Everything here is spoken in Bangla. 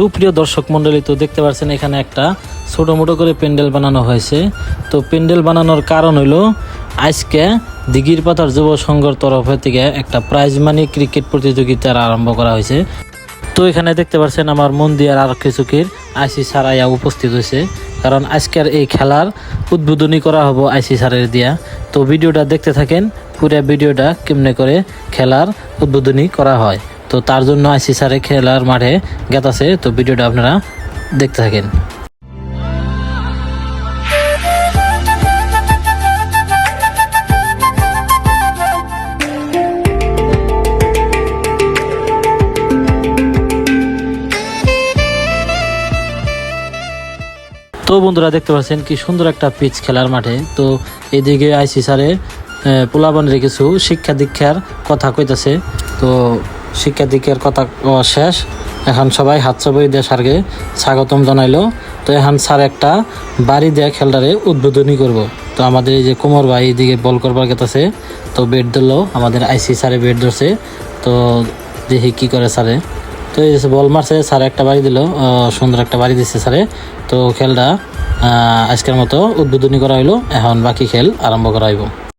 সুপ্রিয় দর্শক মণ্ডলী, তো দেখতে পাচ্ছেন এখানে একটা ছোট মোটো করে প্যান্ডেল বানানো হয়েছে। তো প্যান্ডেল বানানোর কারণ হলো আজকে দিঘির পাতার যুব সংঘর তরফ থেকে একটা প্রাইজ মানি ক্রিকেট প্রতিযোগিতার আরম্ভ করা হয়েছে। তো এখানে দেখতে পাচ্ছেন আমার মন দিয়ার আর কিছুকির আইসি স্যার আয়া উপস্থিত হয়েছে, কারণ আজকের এই খেলার উদ্বোধনী করা হবো আইসি স্যারের দিয়া। তো ভিডিওটা দেখতে থাকেন, পুরো ভিডিওটা কেমনে করে খেলার উদ্বোধনী করা হয়। তো তার জন্য আইসি স্যারে খেলার মাঠে গেতাছে, তো ভিডিওটা আপনারা দেখতে থাকেন। তো বন্ধুরা দেখতে পাচ্ছেন কি সুন্দর একটা পিচ খেলার মাঠে। তো এদিকে আইসি স্যারে পোলাবানের কিছু শিক্ষা দীক্ষার কথা কইতাছে। তো শিক্ষা দীক্ষার কথা শেষ, এখন সবাই হাত চাবই দিয়ে স্যারকে স্বাগতম জানাইলো। তো এখন স্যার একটা বাড়ি দেয়া খেলটারে উদ্বোধনী করব। তো আমাদের এই যে কোমর ভাই এদিকে বল করবার গেতাছে, তো ব্যাট ধরলো, আমাদের আইসি স্যারে ব্যাট ধরছে। তো দেখি কি করে স্যারে। তো এই যে বল মারছে, স্যার একটা বাড়ি দিল, সুন্দর একটা বাড়ি দিচ্ছে স্যারে। তো খেলটা আজকের মতো উদ্বোধনী করা হইলো, এখন বাকি খেল আরম্ভ করা হইব।